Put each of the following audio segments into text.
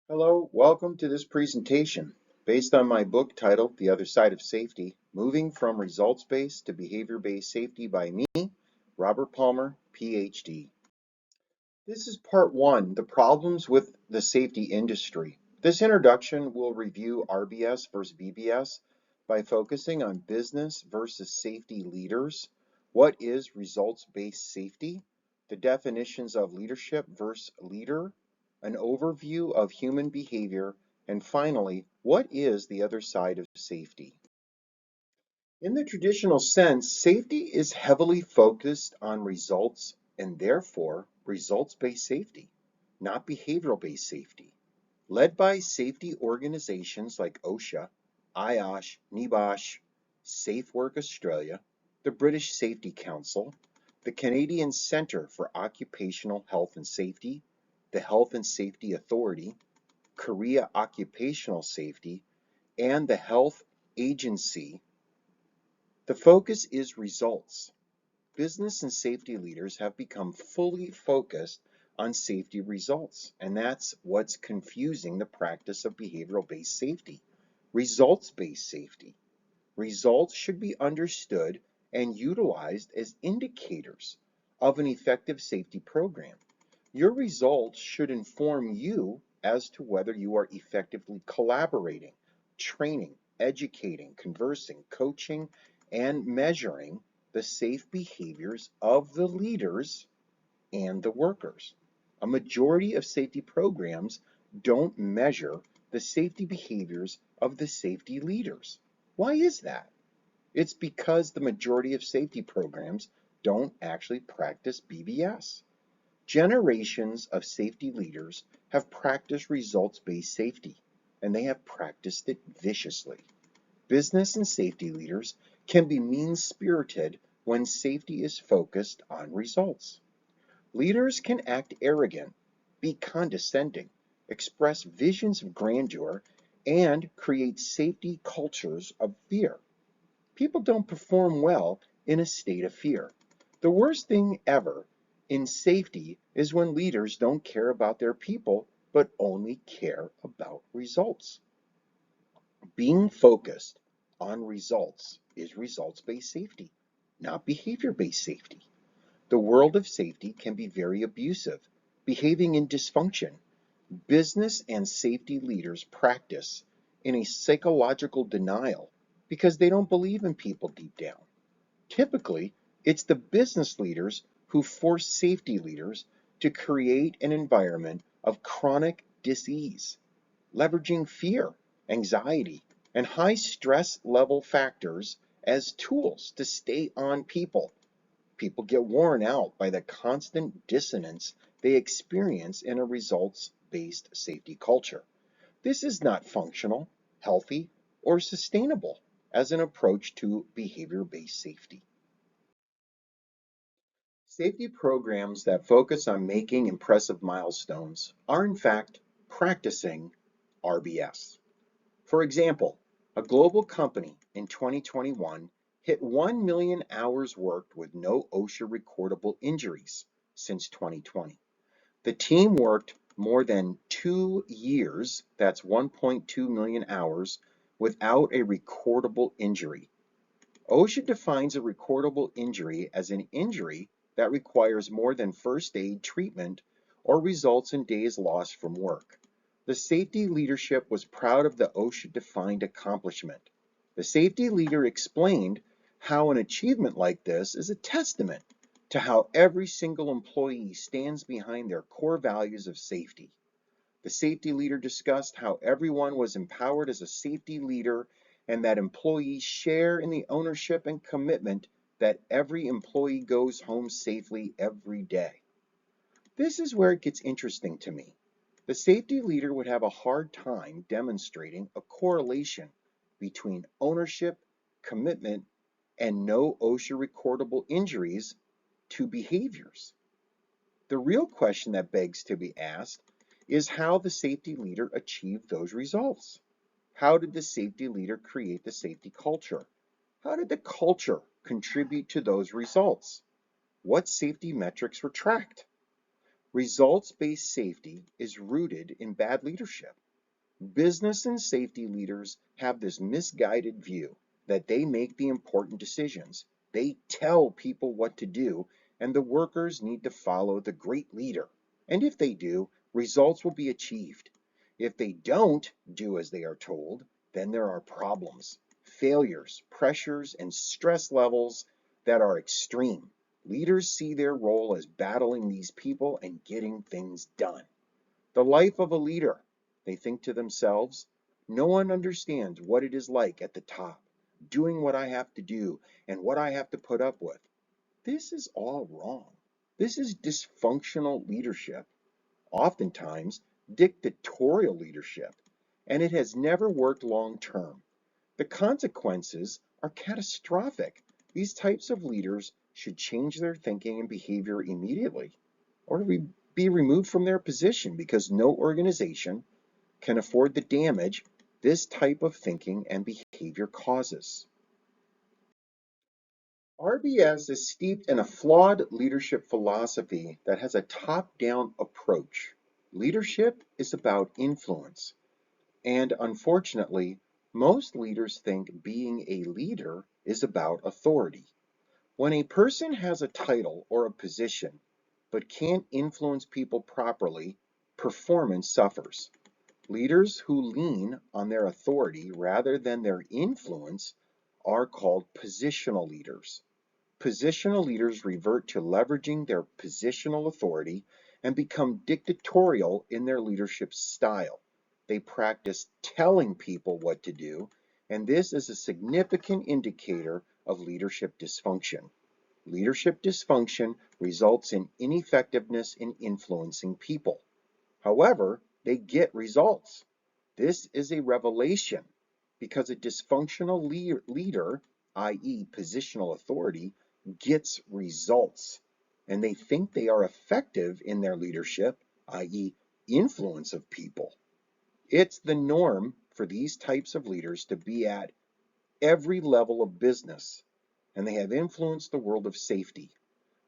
Hello, welcome to this presentation based on my book titled The Other Side of Safety, Moving from Results-Based to Behavior-Based Safety by me, Robert Palmer, PhD. This is part one, the problems with the safety industry. This introduction will review RBS versus BBS by focusing on business versus safety leaders. What is results-based safety? The definitions of leadership versus leader, an overview of human behavior, and finally, what is the other side of safety? In the traditional sense, safety is heavily focused on results and therefore results-based safety, not behavioral-based safety. Led by safety organizations like OSHA, IOSH, NEBOSH, Safe Work Australia, the British Safety Council, the Canadian Centre for Occupational Health and Safety, the Health and Safety Authority, Korea Occupational Safety, and the Health Agency, the focus is results. Business and safety leaders have become fully focused on safety results, and that's what's confusing the practice of behavioral-based safety. Results-based safety. Results should be understood and utilized as indicators of an effective safety program. Your results should inform you as to whether you are effectively collaborating, training, educating, conversing, coaching, and measuring the safe behaviors of the leaders and the workers. A majority of safety programs don't measure the safety behaviors of the safety leaders. Why is that? It's because the majority of safety programs don't actually practice BBS. Generations of safety leaders have practiced results-based safety, and they have practiced it viciously. Business and safety leaders can be mean-spirited when safety is focused on results. Leaders can act arrogant, be condescending, express visions of grandeur, and create safety cultures of fear. People don't perform well in a state of fear. The worst thing ever in safety is when leaders don't care about their people, but only care about results. Being focused on results is results-based safety, not behavior-based safety. The world of safety can be very abusive, behaving in dysfunction. Business and safety leaders practice in a psychological denial because they don't believe in people deep down. Typically, it's the business leaders who force safety leaders to create an environment of chronic disease, leveraging fear, anxiety, and high stress level factors as tools to stay on people. People get worn out by the constant dissonance they experience in a results-based safety culture. This is not functional, healthy, or sustainable as an approach to behavior-based safety. Safety programs that focus on making impressive milestones are in fact practicing RBS. For example, a global company in 2021 hit 1 million hours worked with no OSHA recordable injuries since 2020. The team worked more than 2 years, that's 1.2 million hours, without a recordable injury. OSHA defines a recordable injury as an injury that requires more than first aid treatment or results in days lost from work. The safety leadership was proud of the OSHA-defined accomplishment. The safety leader explained how an achievement like this is a testament to how every single employee stands behind their core values of safety. The safety leader discussed how everyone was empowered as a safety leader and that employees share in the ownership and commitment that every employee goes home safely every day. This is where it gets interesting to me. The safety leader would have a hard time demonstrating a correlation between ownership, commitment, and no OSHA recordable injuries to behaviors. The real question that begs to be asked is how the safety leader achieved those results. How did the safety leader create the safety culture? How did the culture contribute to those results? What safety metrics were tracked? Results-based safety is rooted in bad leadership. Business and safety leaders have this misguided view that they make the important decisions. They tell people what to do, and the workers need to follow the great leader. And if they do, results will be achieved. If they don't do as they are told, then there are problems, failures, pressures, and stress levels that are extreme. Leaders see their role as battling these people and getting things done. The life of a leader, they think to themselves, no one understands what it is like at the top, doing what I have to do and what I have to put up with. This is all wrong. This is dysfunctional leadership, oftentimes dictatorial leadership, and it has never worked long term. The consequences are catastrophic. These types of leaders should change their thinking and behavior immediately, or be removed from their position, because no organization can afford the damage this type of thinking and behavior causes. RBS is steeped in a flawed leadership philosophy that has a top-down approach. Leadership is about influence, and unfortunately, most leaders think being a leader is about authority. When a person has a title or a position but can't influence people properly, performance suffers. Leaders who lean on their authority rather than their influence are called positional leaders. Positional leaders revert to leveraging their positional authority and become dictatorial in their leadership style. They practice telling people what to do, and this is a significant indicator of leadership dysfunction. Leadership dysfunction results in ineffectiveness in influencing people. However, they get results. This is a revelation because a dysfunctional leader, i.e., positional authority, gets results. And they think they are effective in their leadership, i.e., influence of people. It's the norm for these types of leaders to be at every level of business, and they have influenced the world of safety.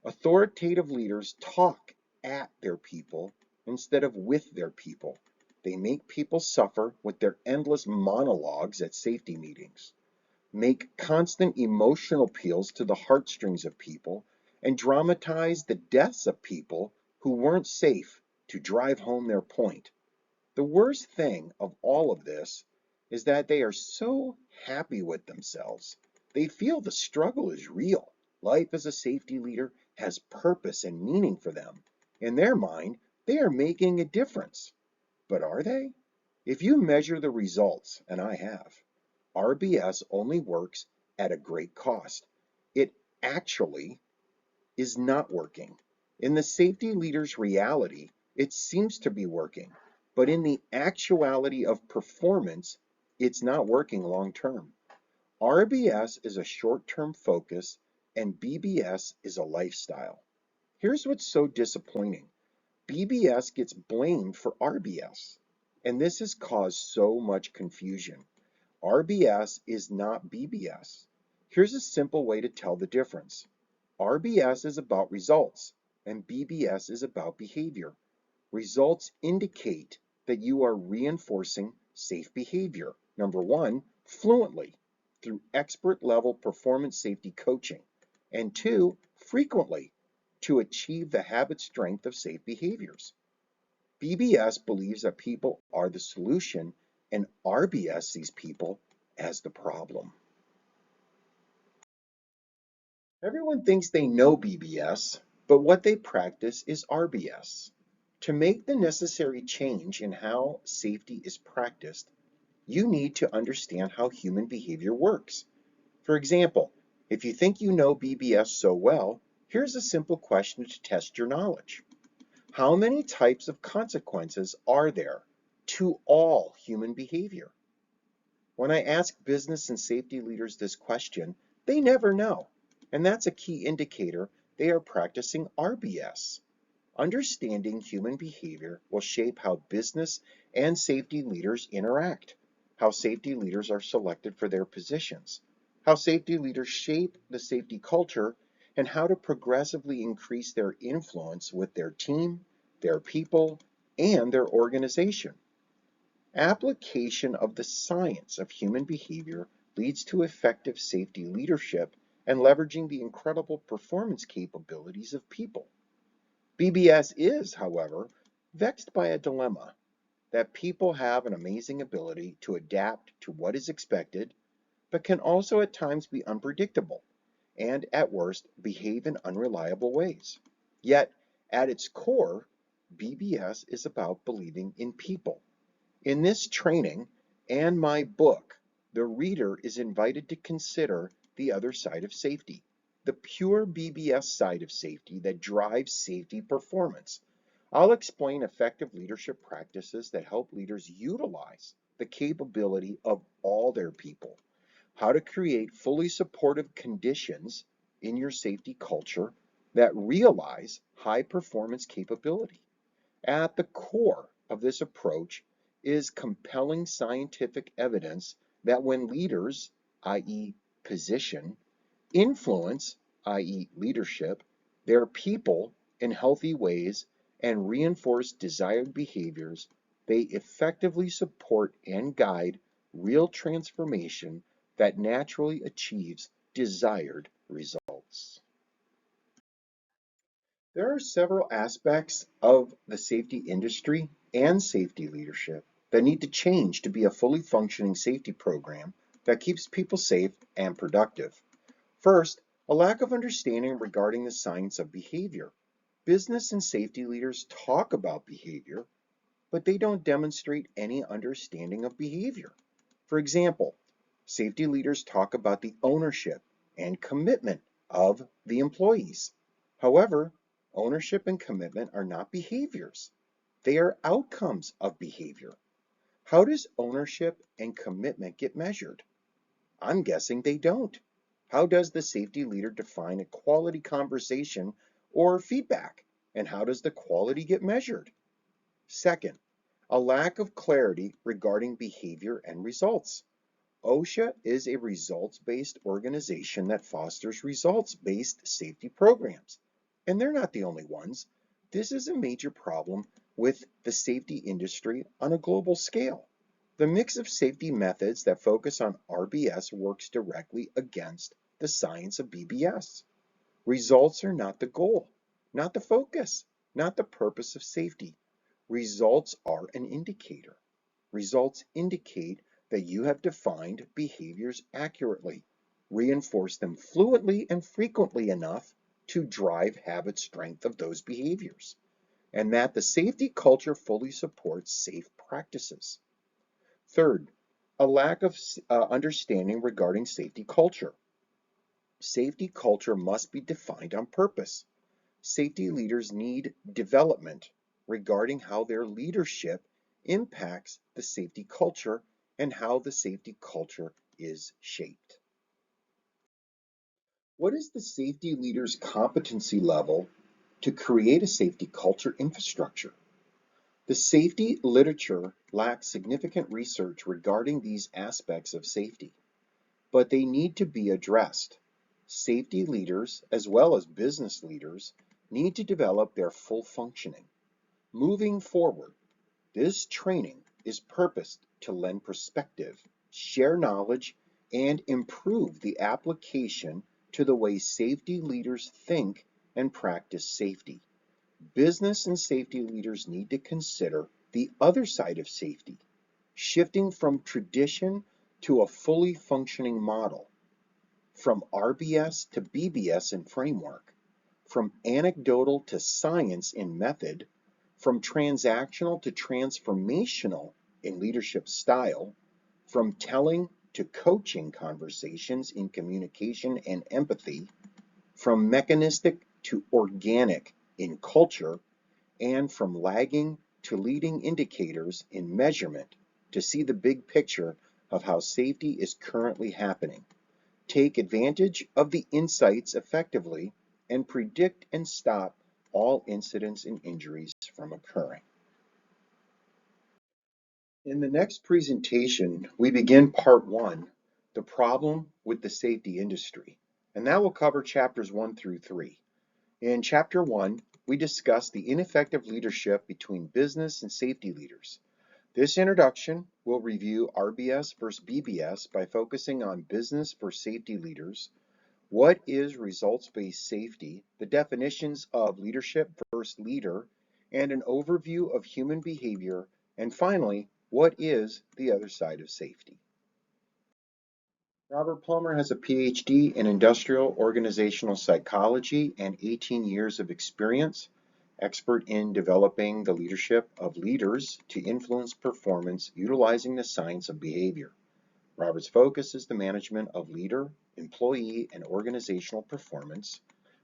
Authoritative leaders talk at their people instead of with their people. They make people suffer with their endless monologues at safety meetings, make constant emotional appeals to the heartstrings of people, and dramatize the deaths of people who weren't safe to drive home their point. The worst thing of all of this is that they are so happy with themselves. They feel the struggle is real. Life as a safety leader has purpose and meaning for them. In their mind, they are making a difference. But are they? If you measure the results, and I have, RBS only works at a great cost. It actually is not working. In the safety leader's reality, it seems to be working, but in the actuality of performance, it's not working long term. RBS is a short-term focus and BBS is a lifestyle. Here's what's so disappointing. BBS gets blamed for RBS, and this has caused so much confusion. RBS is not BBS. Here's a simple way to tell the difference. RBS is about results, and BBS is about behavior. Results indicate that you are reinforcing safe behavior. Number one, fluently, through expert level performance safety coaching. And two, frequently, to achieve the habit strength of safe behaviors. BBS believes that people are the solution, and RBS sees people as the problem. Everyone thinks they know BBS, but what they practice is RBS. To make the necessary change in how safety is practiced, you need to understand how human behavior works. For example, if you think you know BBS so well, here's a simple question to test your knowledge. How many types of consequences are there to all human behavior? When I ask business and safety leaders this question, they never know. And that's a key indicator they are practicing RBS. Understanding human behavior will shape how business and safety leaders interact, how safety leaders are selected for their positions, how safety leaders shape the safety culture, and how to progressively increase their influence with their team, their people, and their organization. Application of the science of human behavior leads to effective safety leadership and leveraging the incredible performance capabilities of people. BBS is, however, vexed by a dilemma that people have an amazing ability to adapt to what is expected, but can also at times be unpredictable and, at worst, behave in unreliable ways. Yet, at its core, BBS is about believing in people. In this training and my book, the reader is invited to consider the other side of safety, the pure BBS side of safety that drives safety performance. I'll explain effective leadership practices that help leaders utilize the capability of all their people, how to create fully supportive conditions in your safety culture that realize high performance capability. At the core of this approach is compelling scientific evidence that when leaders, i.e., position, influence, i.e., leadership, their people in healthy ways and reinforce desired behaviors, they effectively support and guide real transformation that naturally achieves desired results. There are several aspects of the safety industry and safety leadership that need to change to be a fully functioning safety program that keeps people safe and productive. First, a lack of understanding regarding the science of behavior. Business and safety leaders talk about behavior, but they don't demonstrate any understanding of behavior. For example, safety leaders talk about the ownership and commitment of the employees. However, ownership and commitment are not behaviors. They are outcomes of behavior. How does ownership and commitment get measured? I'm guessing they don't. How does the safety leader define a quality conversation or feedback? And how does the quality get measured? Second, a lack of clarity regarding behavior and results. OSHA is a results-based organization that fosters results-based safety programs. And they're not the only ones. This is a major problem with the safety industry on a global scale. The mix of safety methods that focus on RBS works directly against the science of BBS. Results are not the goal, not the focus, not the purpose of safety. Results are an indicator. Results indicate that you have defined behaviors accurately, reinforced them fluently and frequently enough to drive habit strength of those behaviors, and that the safety culture fully supports safe practices. Third, a lack of understanding regarding safety culture. Safety culture must be defined on purpose. Safety leaders need development regarding how their leadership impacts the safety culture and how the safety culture is shaped. What is the safety leader's competency level to create a safety culture infrastructure? The safety literature lacks significant research regarding these aspects of safety, but they need to be addressed. Safety leaders, as well as business leaders, need to develop their full functioning. Moving forward, this training is purposed to lend perspective, share knowledge, and improve the application to the way safety leaders think and practice safety. Business and safety leaders need to consider the other side of safety, shifting from tradition to a fully functioning model, from RBS to BBS in framework, from anecdotal to science in method, from transactional to transformational in leadership style, from telling to coaching conversations in communication and empathy, from mechanistic to organic in culture, and from lagging to leading indicators in measurement to see the big picture of how safety is currently happening. Take advantage of the insights effectively and predict and stop all incidents and injuries from occurring. In the next presentation, we begin part 1, the problem with the safety industry, and that will cover chapters 1 through 3. In chapter 1, we discuss the ineffective leadership between business and safety leaders. This introduction will review RBS versus BBS by focusing on business versus safety leaders, what is results-based safety, the definitions of leadership versus leader, and an overview of human behavior, and finally, what is the other side of safety. Robert Palmer has a PhD in industrial organizational psychology and 18 years of experience, expert in developing the leadership of leaders to influence performance utilizing the science of behavior. Robert's focus is the management of leader, employee, and organizational performance.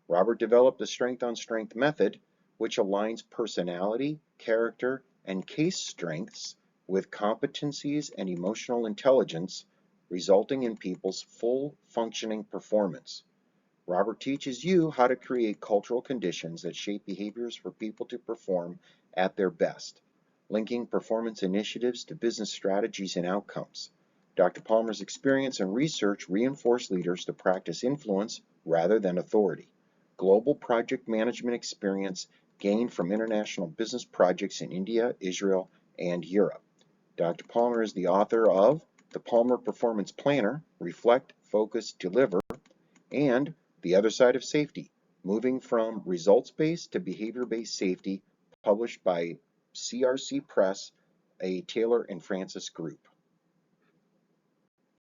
Robert developed the strength-on-strength method, which aligns personality, character, and case strengths with competencies and emotional intelligence, resulting in people's full functioning performance. Robert teaches you how to create cultural conditions that shape behaviors for people to perform at their best, linking performance initiatives to business strategies and outcomes. Dr. Palmer's experience and research reinforce leaders to practice influence rather than authority. Global project management experience gained from international business projects in India, Israel, and Europe. Dr. Palmer is the author of The Palmer Performance Planner, Reflect, Focus, Deliver, and The Other Side of Safety, Moving from Results-Based to Behavior-Based Safety, published by CRC Press, a Taylor and Francis group.